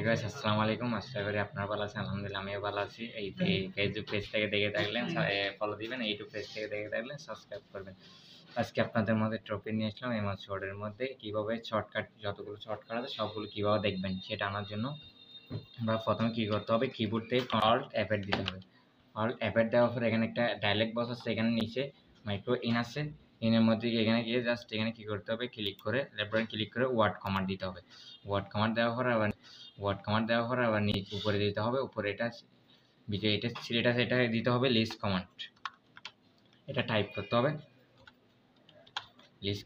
Guys, আসসালামু আলাইকুম। আশা করি আপনারা ভালো আছেন। আলহামদুলিল্লাহ আমিও ভালো আছি। এই ফেসবুক পেজ থেকে দেখে থাকলেন ফলো দিবেন, ইউটিউব পেজ থেকে দেখে থাকলেন সাবস্ক্রাইব করবেন। আজকে আপনাদের মধ্যে টপিক নিয়ে আসলাম এমন শর্টের মধ্যে কিভাবে শর্টকাট, যতগুলো শর্টকাট আছে সবগুলো কিভাবে দেখবেন সেটা আনার জন্য আমরা প্রথমে কি করতে হবে, কিবোর্ড থেকে অল্ট F8 দিতে হবে। অল্ট F8 দেওয়ার পর এখানে একটা ডায়লগ বক্স আছে, এখানে নিচে মাইক্রো ইন আছে। ইনের মধ্যে এখানে গিয়ে জাস্ট এখানে কি করতে হবে, ক্লিক করে লেফট বাটন ক্লিক করে ওয়ার্ড কমান্ড দিতে হবে। ওয়ার্ড কমান্ড দেওয়ার পর আবার নিচে উপরে দিতে হবে। উপরে এটা ভিডিও এটা দিতে হবে লিস্ট কমান্ড। এটা টাইপ করতে হবে লিস্ট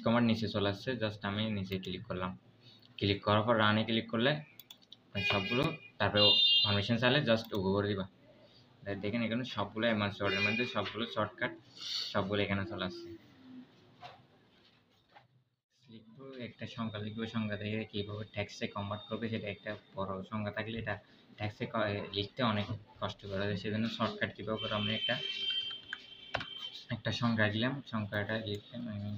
কমান্ড নিচে চলে আসছে, জাস্ট আমি নিচে ক্লিক করলাম। ক্লিক করার পর রানে ক্লিক করলে সবগুলো, তারপরে পারমিশন চাইলে জাস্ট ওগো করে দিবা। দেখেন এখানে সবগুলো এমন শর্টের মধ্যে সবগুলো শর্টকাট সবগুলো এখানে চলে আসছে। লিখবো একটা সংখ্যা, সংখ্যা থেকে কীভাবে ট্যাক্সে কনভার্ট করবে, সেটা একটা বড় সংখ্যা থাকলে এটা ট্যাক্সে লিখতে অনেক কষ্ট করা যায়। সেজন্য শর্টকাট কীভাবে করে আমরা একটা সংখ্যা দিলাম, সংখ্যাটা লিখলাম আমি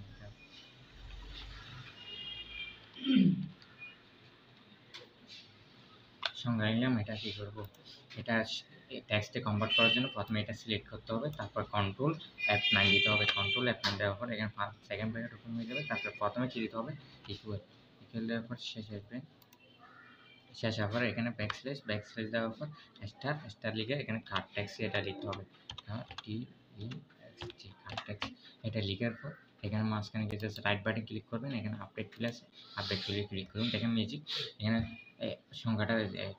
সংখ্যা নিলাম। এটা কী করবো, এটা টেক্সটে কনভার্ট করার জন্য প্রথমে এটা সিলেক্ট করতে হবে, তারপর কন্ট্রোল F9 দিতে হবে। কন্ট্রোল F9 দেওয়ার পর এখানে সেকেন্ড ব্র্যাকেট ওপেন হয়ে যাবে। তারপর প্রথমে কী দিতে হবে, ইকুয়াল দেওয়ার পর শেষ হওয়ার পর এখানে ব্যাকস্ল্যাশ দেওয়ার পর স্টার লিখে এখানে কাট ট্যাক্স এটা লিখতে হবে। TEXT কাট ট্যাক্স এটা লিখার পর এখানে মাঝখানে গিয়ে জাস্ট রাইট বাটন ক্লিক করবেন। এখানে আপডেট আছে, আপডেট ক্লিক করুন। দেখেন ম্যাজিক এখানে সংখ্যাটা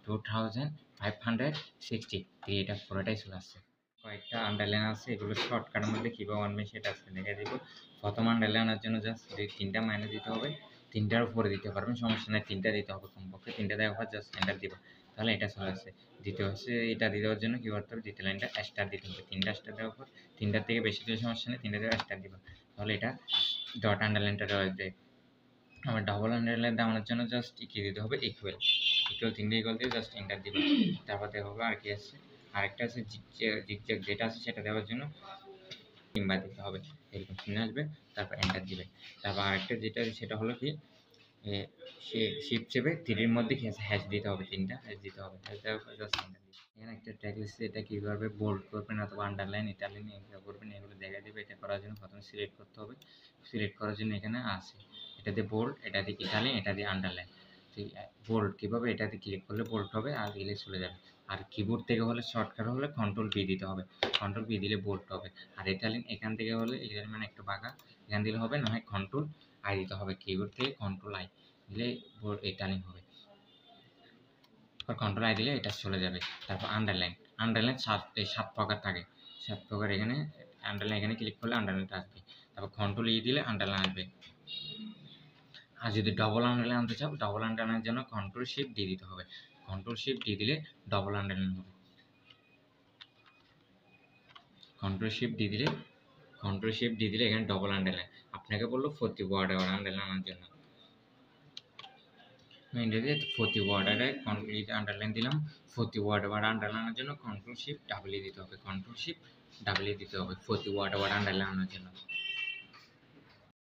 2563 এটা পুরোটাই চলে আসছে। কয়েকটা আন্ডারলাইন আছে, এগুলো শর্টকাটের মধ্যে কীভাবে আনবেন সেটা আজকে দেখে দেবো। প্রথম আন্ডারলাইনের জন্য জাস্ট 3টা মাইনাস দিতে হবে। 3টার উপরে দিতে পারবেন, সমস্যা নেই। 3টা দিতে হবে কমপক্ষে। 3টা দেওয়ার পর জাস্ট এন্টার দিব, তাহলে এটা চলে আসছে। দ্বিতীয় হচ্ছে এটা দেওয়ার জন্য কী করতে হবে, দ্বিতীয় লাইনটা স্টার দিতে হবে। 3টা স্টার দেওয়ার পর 3টার থেকে বেশি দিলে সমস্যা নেই, 3টা দেওয়া স্টার দিব, তাহলে এটা ডট আন্ডারলাইনটা দেয়। আমার ডাবল আন্ডারলাইন দেওয়ানোর জন্য জাস্ট কি দিতে হবে, ইকুয়াল 3টা ইকুয়াল দিয়ে জাস্ট এন্টার দিব। তারপর দেওয়া হবে আর কি আছে, আরেকটা আছে জিগজ্যাগ যেটা আছে সেটা দেওয়ার জন্য কিংবা দিতে হবে, এরকম চিহ্ন আসবে, তারপর এন্টার দিবে। তারপর আরেকটা যেটা সেটা হলো কি, সে শিফট চেপে 3-এর মধ্যে হ্যাশ দিতে হবে, 3টা হ্যাশ দিতে হবে। হ্যাশ দেওয়ার পর জাস্ট এন্টার দিবে। এখানে একটা ট্যাগ লিস্টে এটা কীভাবে বোল্ড করবেন অথবা আন্ডারলাইন ইটালিয়ান এগুলো করবেন, এগুলো দেখা দেবে। এটা করার জন্য প্রথমে সিলেক্ট করতে হবে। সিলেক্ট করার জন্য এখানে আছে, এটা দিয়ে বোল্ড, এটা দিয়ে ইটালিয়ান, এটা দিয়ে আন্ডারলাইন। বোল্ড কীভাবে, এটাতে ক্লিক করলে বোল্ড হবে আর দিলে চলে যাবে। আর কিবোর্ড থেকে হলে শর্টকাট হলে কন্ট্রোল বি দিতে হবে, কন্ট্রোল বি দিলে বোল্ড হবে। আর ইটালিয়ান এখান থেকে হলে ইটালিয়ান মানে একটু বাঁকা, এখান দিলে হবে, না হয় কন্ট্রোল আই দিতে হবে। কিবোর্ড থেকে কন্ট্রোল আই দিলে ইটালিয়ান হবে, কন্ট্রোল আই দিলে এটা চলে যাবে। তারপর আন্ডারলাইন 7 প্রকার থাকে, 7 প্রকার। এখানে আন্ডারলাইন এখানে ক্লিক করলে আন্ডারলাইনটা আসবে। তারপর কন্ট্রোল ই দিলে আন্ডারলাইন আসবে। আর যদি ডবল আন্ডারলাইন আনতে চাও, ডবল আন্ডারলাইনের জন্য কন্ট্রোল শিফট ডি দিতে হবে। কন্ট্রোল শিফট ডি দিলে ডবল আন্ডারলাইন হবে। কন্ট্রোল শিফট ডি দিলে এখানে ডবল আন্ডারলাইন। আপনাকে বললো 40 ওয়ার্ড আন্ডারলাইন আনার জন্য, প্রতি ওয়ার্ডে কন্ট্রোল আন্ডারলাইন দিলাম। 40 ওয়ার্ড আন্ডারলাইনের জন্য কন্ট্রোল শিফট ডাবল দিতে হবে, কন্ট্রোল শিফট ডাবল দিতে হবে 40 ওয়ার্ড আন্ডারলাইনের জন্য।